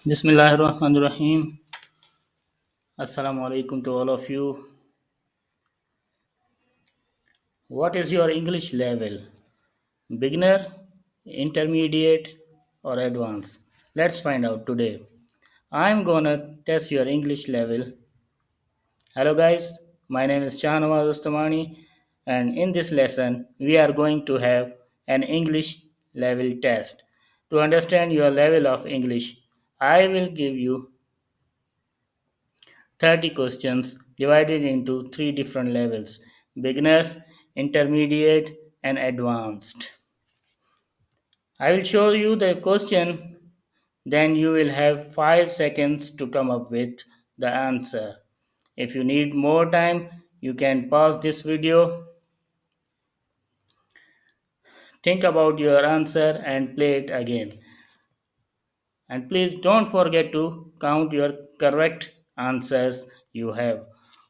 Bismillahirrahmanirrahim. Assalamu alaikum to all of you. What is your English level? Beginner, intermediate, or advanced? Let's find out today. I'm gonna test your English level. Hello guys, my name is Shahnawaz Ustamani, and in this lesson we are going to have an English level test. To understand your level of English, I will give you 30 questions divided into three different levels: beginners, intermediate, and advanced. I will show you the question, then you will have 5 seconds to come up with the answer. If you need more time, you can pause this video, think about your answer, and play it again. And please don't forget to count your correct answers you have.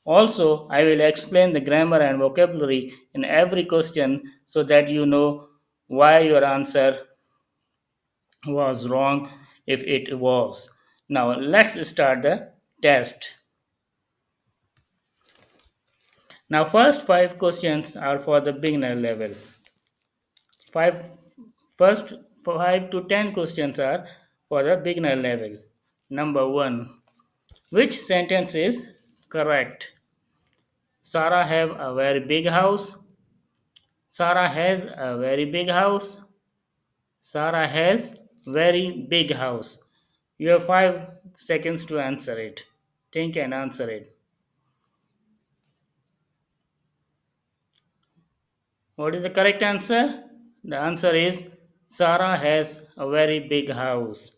Also, I will explain the grammar and vocabulary in every question so that you know why your answer was wrong if it was. Now, let's start the test. Now, first 5 questions are for the beginner level. Five first 5 to 10 questions are for the beginner level. Number 1. Which sentence is correct? Sarah have a very big house. Sarah has a very big house. Sarah has very big house. You have 5 seconds to answer it. Think and answer it. What is the correct answer? The answer is Sarah has a very big house.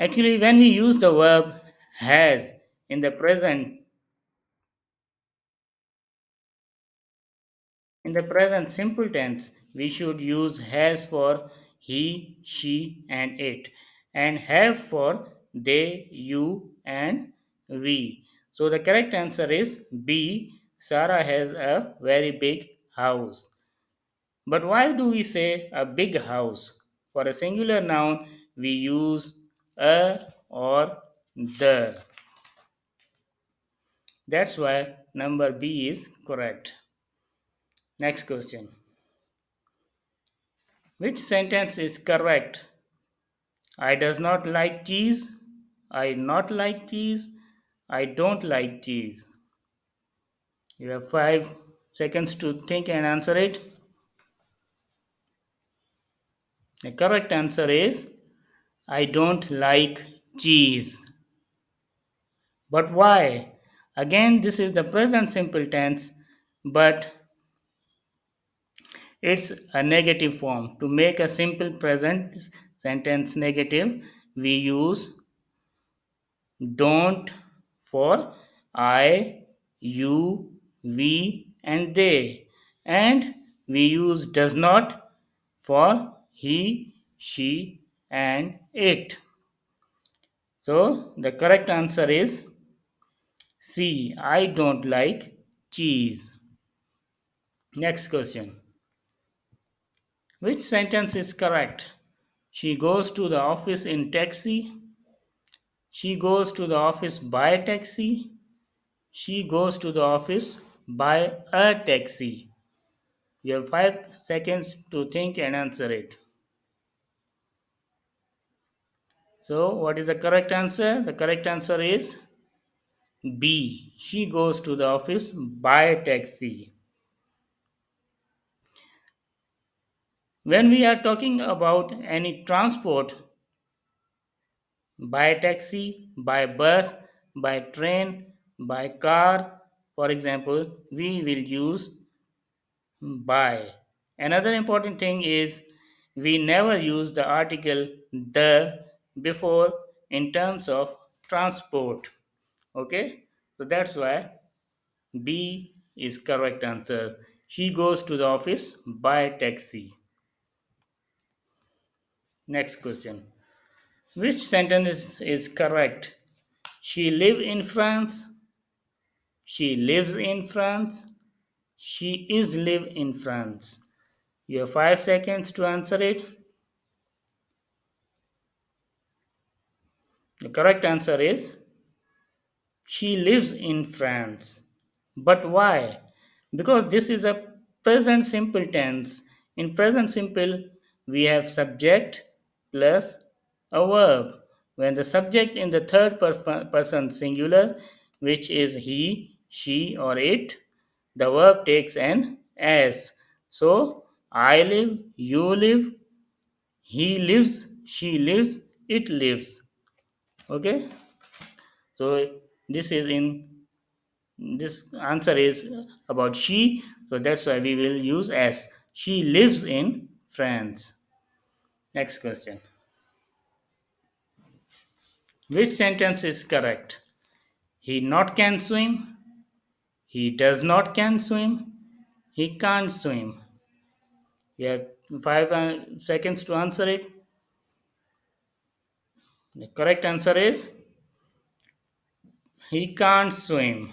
Actually, when we use the verb has in the present, in the present simple tense, we should use has for he, she, and it, and have for they, you, and we. So the correct answer is B. Sarah has a very big house. But why do we say a big house? For a singular noun, we use a or the. That's why number B is correct. Next question. Which sentence is correct? I does not like cheese. I not like cheese. I don't like cheese. You have 5 seconds to think and answer it. The correct answer is I don't like cheese. But why? Again, this is the present simple tense, but it's a negative form. To make a simple present sentence negative, we use don't for I, you, we, and they. And we use does not for he, she, and it. So the correct answer is C. I don't like cheese. Next question. Which sentence is correct? She goes to the office in taxi. She goes to the office by taxi. She goes to the office by a taxi. You have 5 seconds to think and answer it. So, what is the correct answer? The correct answer is B. She goes to the office by taxi. When we are talking about any transport, by taxi, by bus, by train, by car, for example, we will use by. Another important thing is we never use the article the before in terms of transport. Okay, so that's why B is correct answer. She goes to the office by taxi. Next question. Which sentence is correct? She live in France. She lives in France. She is live in France. You have 5 seconds to answer it. The correct answer is she lives in France. But why? Because this is a present simple tense. In present simple, we have subject plus a verb. When the subject in the third person singular, which is he, she, or it, the verb takes an S. So, I live, you live, he lives, she lives, it lives. Okay? So, this is in this answer is about she, so that's why we will use as. She lives in France. Next question. Which sentence is correct? He not can swim. He does not can swim. He can't swim. You have 5 seconds to answer it. The correct answer is he can't swim.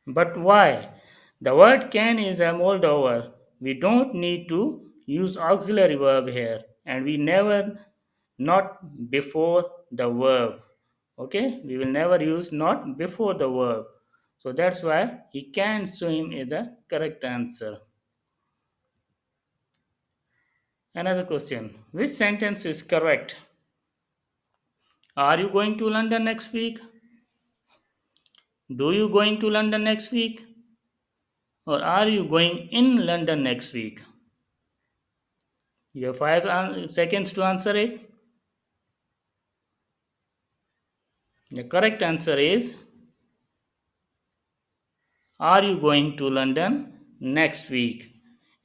But why? The word can is a Moldova. We don't need to use auxiliary verb here, and we never not before the verb. Okay, we will never use not before the verb. So that's why he can swim is the correct answer. Another question. Which sentence is correct? Are you going to London next week? Do you going to London next week? Or are you going in London next week? You have 5 seconds to answer it. The correct answer is, are you going to London next week?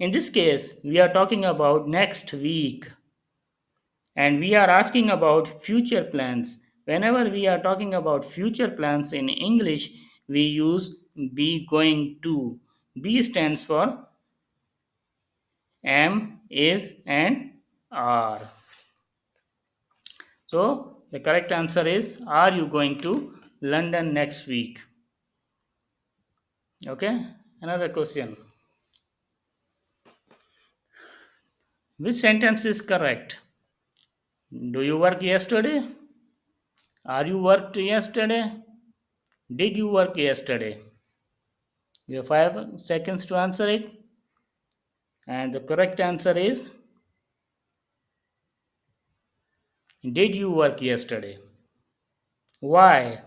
In this case, we are talking about next week and we are asking about future plans. Whenever we are talking about future plans in English, we use be going to. Be stands for am, is, and are. So, the correct answer is, are you going to London next week? Okay, another question. Which sentence is correct? Do you work yesterday? Are you worked yesterday? Did you work yesterday? You have 5 seconds to answer it. And the correct answer is, did you work yesterday? Why?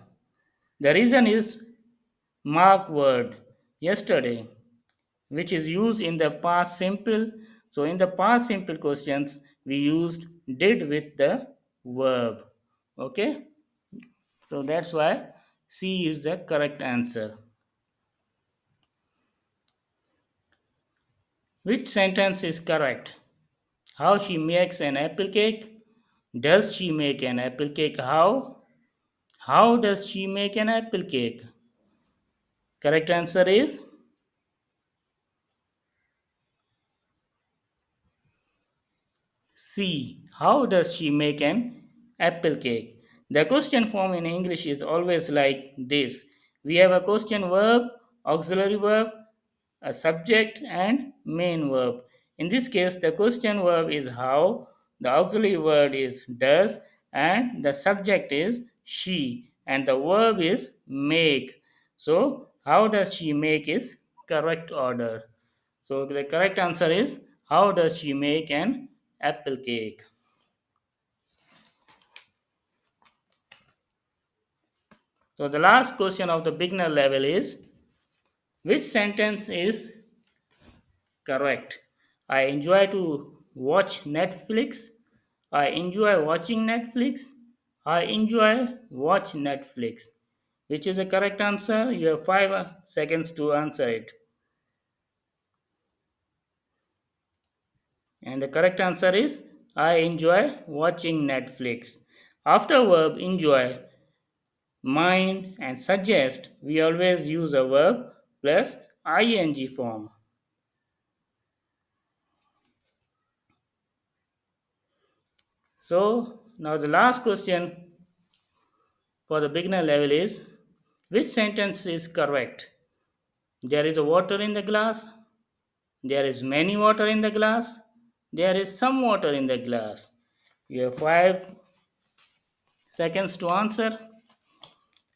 The reason is mark word yesterday, which is used in the past simple. So in the past simple questions, we used did with the verb. Okay? So that's why C is the correct answer. Which sentence is correct? How she makes an apple cake? Does she make an apple cake? How? How does she make an apple cake? Correct answer is C. How does she make an apple cake? The question form in English is always like this. We have a question verb, auxiliary verb, a subject, and main verb. In this case, the question verb is how, the auxiliary word is does, and the subject is she, and the verb is make. So, how does she make is correct order. So, the correct answer is how does she make an apple cake? So, the last question of the beginner level is, which sentence is correct? I enjoy to watch Netflix. I enjoy watching Netflix. I enjoy watch Netflix. Which is the correct answer? You have 5 seconds to answer it. And the correct answer is, I enjoy watching Netflix. After verb enjoy, mind, and suggest, we always use a verb plus ing form. So now the last question for the beginner level is, which sentence is correct? There is a water in the glass. There is many water in the glass. There is some water in the glass. You have 5 seconds to answer,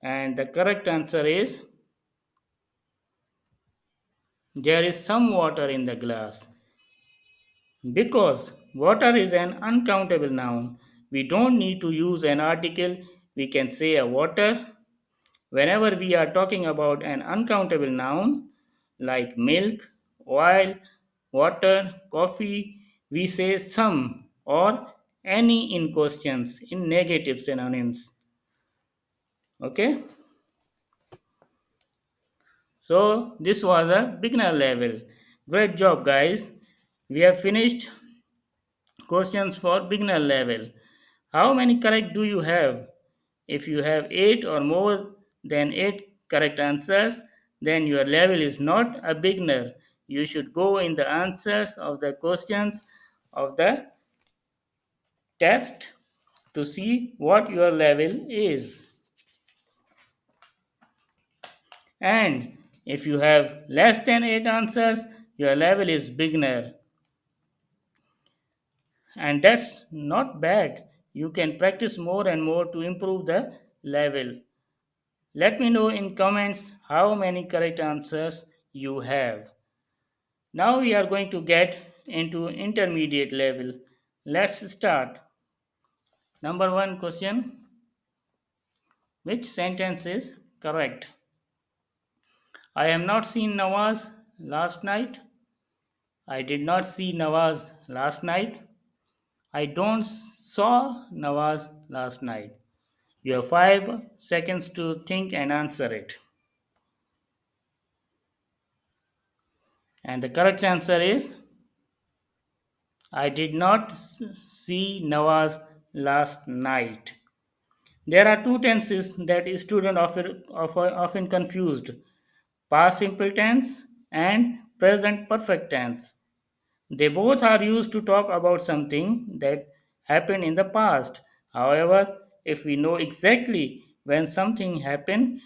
and the correct answer is there is some water in the glass. Because water is an uncountable noun, we don't need to use an article. We can say a water. Whenever we are talking about an uncountable noun like milk, oil, water, coffee, we say some or any in questions in negative synonyms. Okay, so this was a beginner level. Great job, guys. We have finished questions for beginner level. How many correct do you have? If you have 8 or more than 8 correct answers, then your level is not a beginner. You should go in the answers of the questions of the test to see what your level is. And if you have less than 8 answers, your level is beginner. And that's not bad. You can practice more and more to improve the level. Let me know in comments how many correct answers you have. Now we are going to get into intermediate level. Let's start. Number 1 question. Which sentence is correct? I have not seen Nawaz last night. I did not see Nawaz last night. I don't saw Nawaz last night. You have 5 seconds to think and answer it. And the correct answer is I did not see Nawaz last night. There are two tenses that students often confused: past simple tense and present perfect tense. They both are used to talk about something that happened in the past. However, if we know exactly when something happened,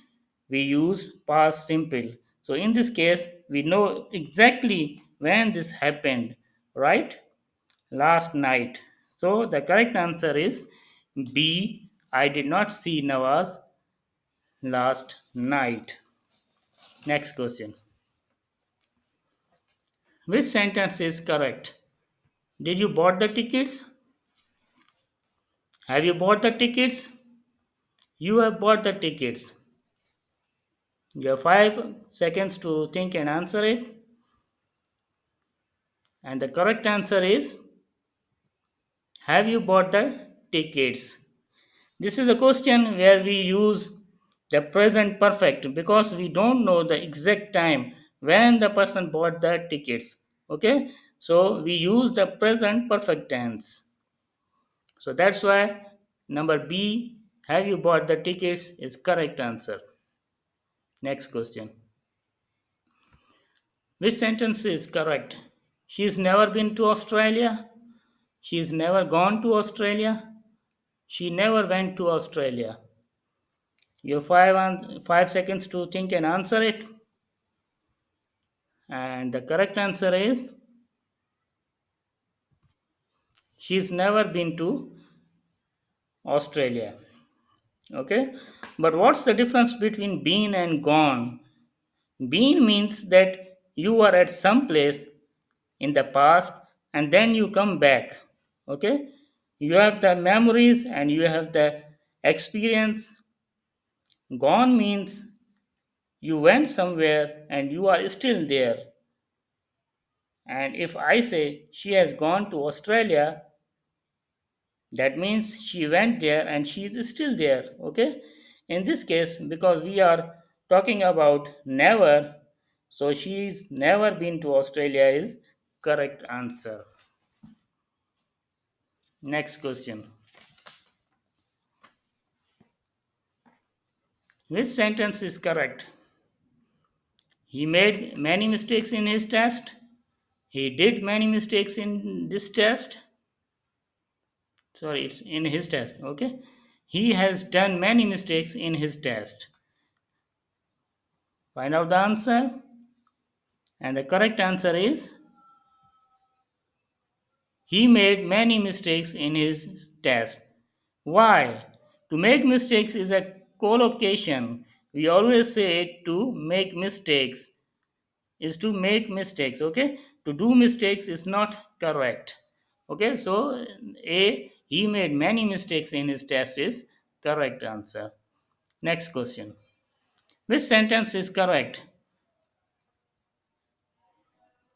we use past simple. So in this case, we know exactly when this happened, right? Last night. So the correct answer is B. I did not see Nawaz last night. Next question. Which sentence is correct? Did you bought the tickets? Have you bought the tickets? You have bought the tickets. You have 5 seconds to think and answer it. And the correct answer is have you bought the tickets? This is a question where we use the present perfect because we don't know the exact time when the person bought the tickets. Okay, so we use the present perfect tense. So that's why number B, have you bought the tickets, is correct answer. Next question. Which sentence is correct? She's never been to Australia. She's never gone to Australia. She never went to Australia. You have 5 seconds to think and answer it. And the correct answer is she's never been to Australia. Okay, but what's the difference between been and gone? Been means that you are at some place in the past and then you come back. Okay, you have the memories and you have the experience. Gone means you went somewhere and you are still there. And if I say she has gone to Australia, that means she went there and she is still there. Okay, in this case, because we are talking about never, so she's never been to Australia is correct answer. Next question. Which sentence is correct? He made many mistakes in his test. He did many mistakes in this test. Sorry, it's in his test. Okay, he has done many mistakes in his test. Find out the answer, and the correct answer is he made many mistakes in his test. Why? To make mistakes is a collocation. We always say to make mistakes is to make mistakes. Okay, to do mistakes is not correct. Okay, so A, he made many mistakes in his test is correct answer. Next question. Which sentence is correct?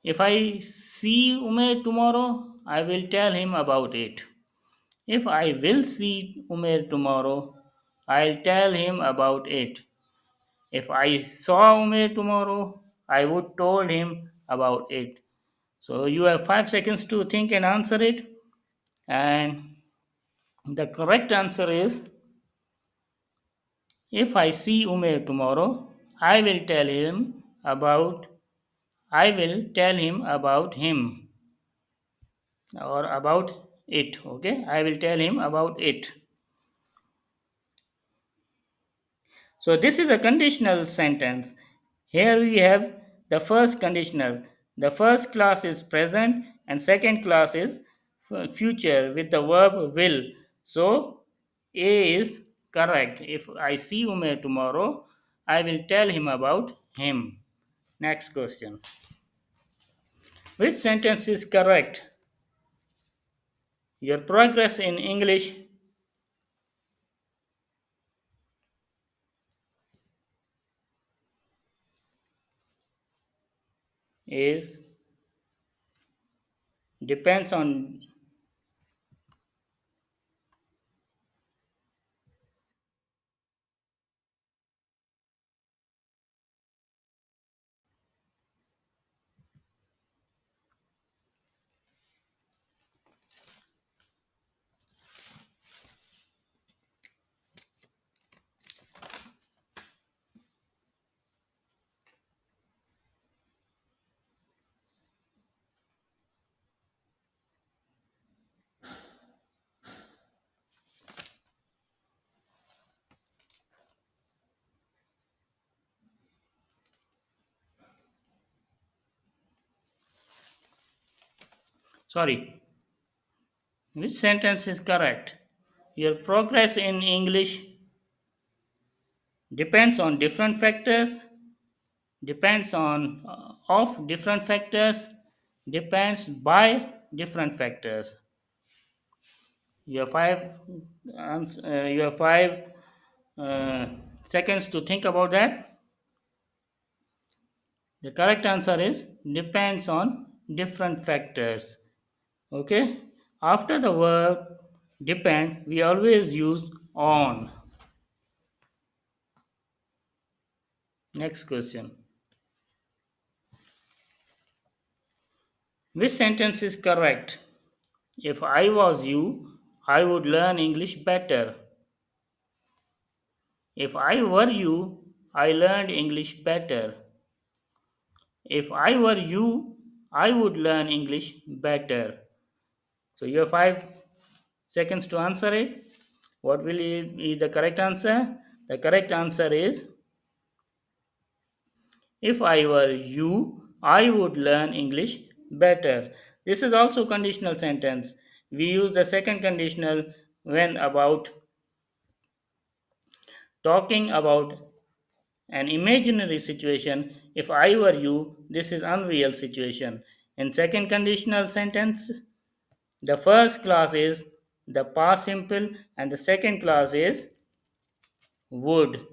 If I see Umair tomorrow, I will tell him about it. If I will see Umair tomorrow, I'll tell him about it. If I saw Umair tomorrow, I would told him about it. So you have 5 seconds to think and answer it. And the correct answer is, if I see Umair tomorrow, I will tell him about I will tell him about him or about it. Okay, I will tell him about it. So this is a conditional sentence. Here we have the first conditional. The first class is present and second class is future with the verb will. So A is correct. If I see Umair tomorrow, I will tell him about him. Next question. Which sentence is correct? Your progress in English is depends on. Sorry. Which sentence is correct? Your progress in English depends on different factors, depends on of different factors, depends by different factors. You have you have 5 seconds to think about that. The correct answer is depends on different factors. Okay. After the verb depend, we always use on. Next question. Which sentence is correct? If I was you, I would learn English better. If I were you, I learned English better. If I were you, I would learn English better. So you have 5 seconds to answer it. What will be the correct answer? The correct answer is, if I were you, I would learn English better. This is also conditional sentence. We use the second conditional when about talking about an imaginary situation. If I were you, this is unreal situation. In second conditional sentence, the first clause is the past simple and the second clause is would,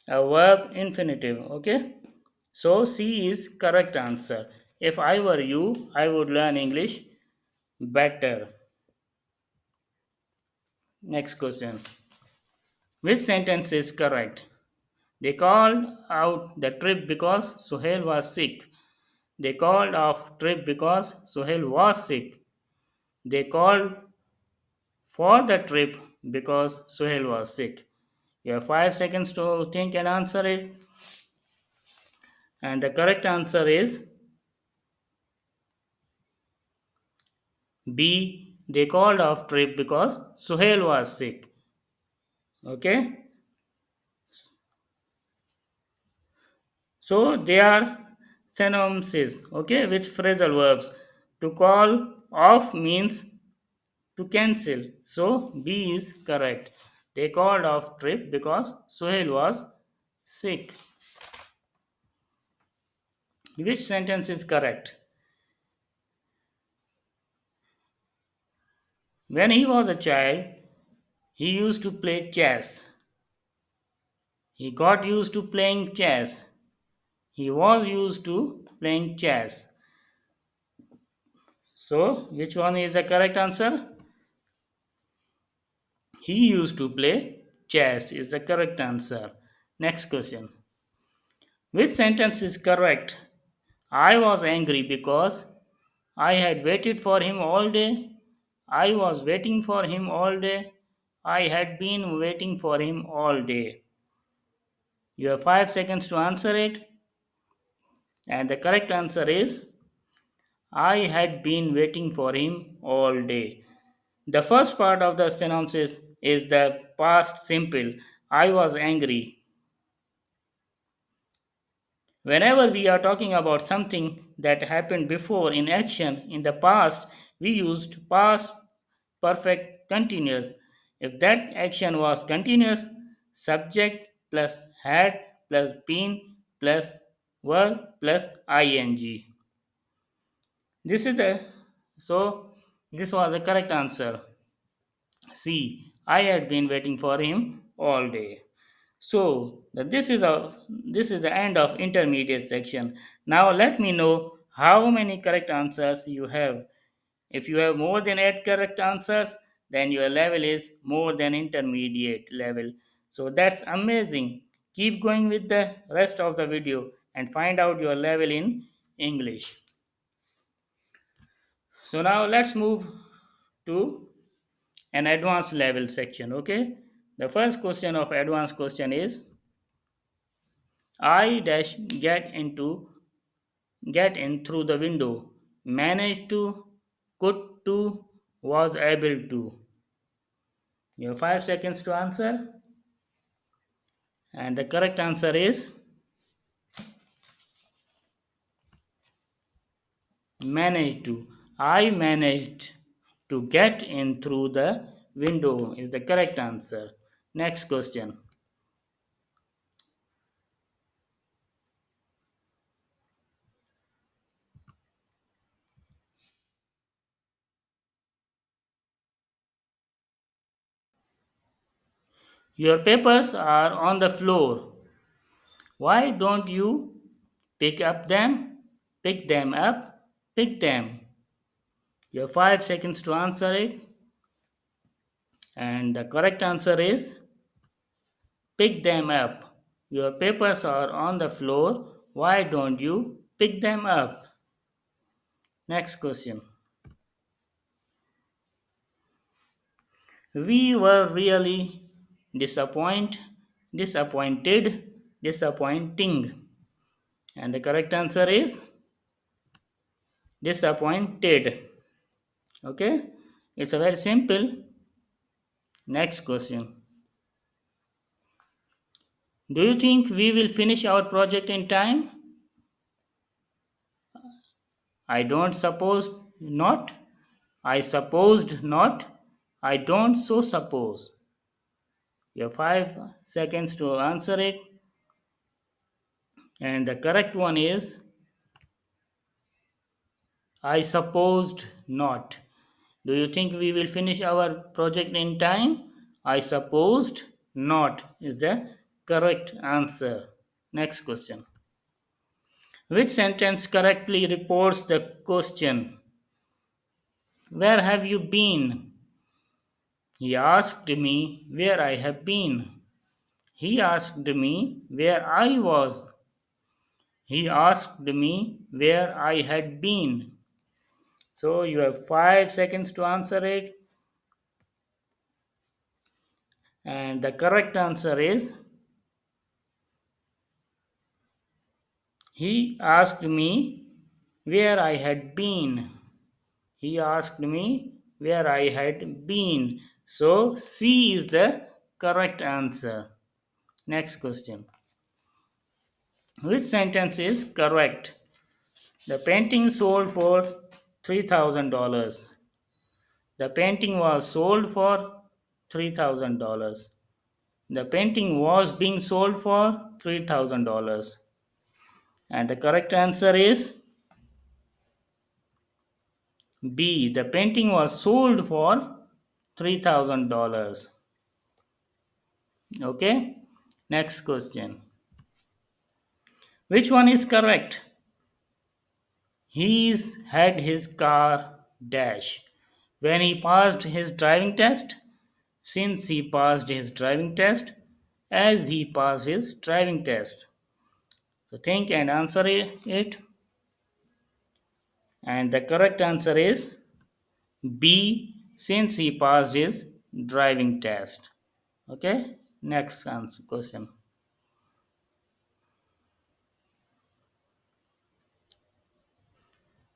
a verb infinitive. Okay, so C is correct answer. If I were you, I would learn English better. Next question. Which sentence is correct? They called out the trip because Suhail was sick. They called off trip because Suhail was sick. They called for the trip because Suhail was sick. You have 5 seconds to think and answer it. And the correct answer is B. They called off trip because Suhail was sick. Okay. So they are synonyms. Okay, with phrasal verbs. To call off means to cancel. So B is correct. They called off trip because Sohail was sick. Which sentence is correct? When he was a child, he used to play chess. He got used to playing chess. He was used to playing chess. So, which one is the correct answer? He used to play chess is the correct answer. Next question. Which sentence is correct? I was angry because I had waited for him all day. I was waiting for him all day. I had been waiting for him all day. You have 5 seconds to answer it, and the correct answer is I had been waiting for him all day. The first part of the synopsis is the past simple. I was angry. Whenever we are talking about something that happened before in action in the past, we used past perfect continuous. If that action was continuous, subject plus had plus been plus were plus ing. This is the so this was the correct answer. See, I had been waiting for him all day. So this is the end of intermediate section. Now let me know how many correct answers you have. If you have more than 8 correct answers, then your level is more than intermediate level. So that's amazing. Keep going with the rest of the video and find out your level in English. So now let's move to an advanced level section. Okay, the first question of advanced question is I dash get in through the window, managed to, could to, was able to. You have 5 seconds to answer, and the correct answer is managed to. I managed to get in through the window is the correct answer. Next question. Your papers are on the floor. Why don't you pick up them? Pick them up. Pick them. You have 5 seconds to answer it. And the correct answer is pick them up. Your papers are on the floor. Why don't you pick them up? Next question. We were really disappointed, disappointing. And the correct answer is disappointed. Okay? It's a very simple. Next question. Do you think we will finish our project in time? I don't suppose not. I supposed not. I don't so suppose. You have 5 seconds to answer it. And the correct one is I supposed not. Do you think we will finish our project in time? I supposed not is the correct answer. Next question. Which sentence correctly reports the question? Where have you been? He asked me where I have been. He asked me where I was. He asked me where I had been. So you have 5 seconds to answer it. And the correct answer is he asked me where I had been. He asked me where I had been. So C is the correct answer. Next question. Which sentence is correct? The painting sold for $3,000. The painting was sold for $3,000. The painting was being sold for $3,000. And the correct answer is B. The painting was sold for $3,000. Okay? Next question. Which one is correct? He's had his car dash when he passed his driving test, since he passed his driving test, as he passed his driving test. So think and answer it. And the correct answer is B, since he passed his driving test. Okay, next answer question.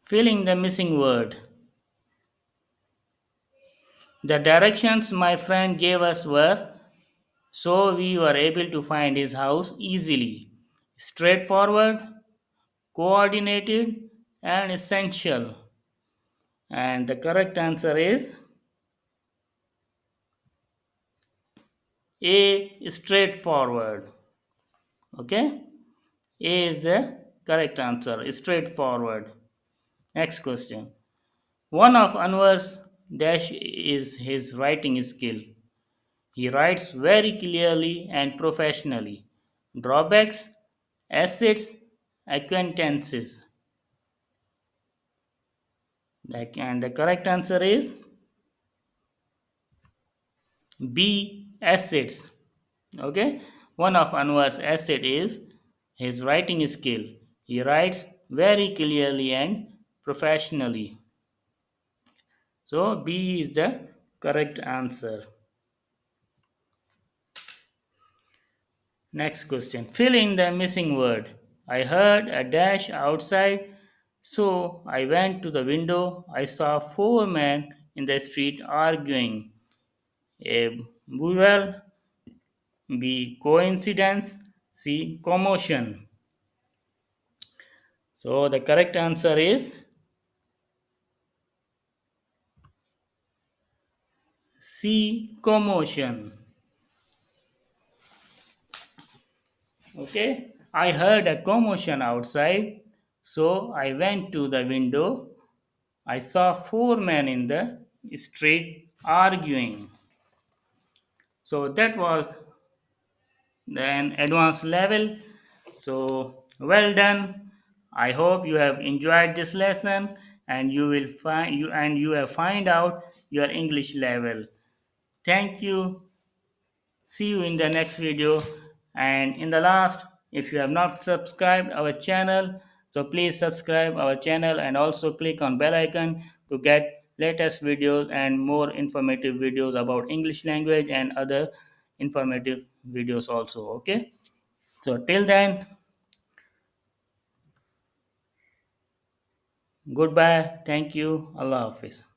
Filling the missing word. The directions my friend gave us were so we were able to find his house easily. Straightforward, coordinated, and essential. And the correct answer is A, straightforward. Okay, A is the correct answer, straightforward. Next question. One of Anwar's dash is his writing skill. He writes very clearly and professionally. Drawbacks, assets, acquaintances. And the correct answer is B, assets. Okay, one of Anwar's asset is his writing skill. He writes very clearly and professionally. So B is the correct answer. Next question. Fill in the missing word. I heard a dash outside, so I went to the window. I saw four men in the street arguing. A mural, B. Coincidence, C. Commotion. So the correct answer is C. Commotion. Okay. I heard a commotion outside, so I went to the window. I saw four men in the street arguing. So that was an advanced level. So well done. I hope you have enjoyed this lesson and you have find out your English level. Thank you. See you in the next video. And in the last, if you have not subscribed our channel, so please subscribe our channel and also click on bell icon to get latest videos and more informative videos about English language and other informative videos also. Okay. So till then, goodbye. Thank you. Allah Hafiz.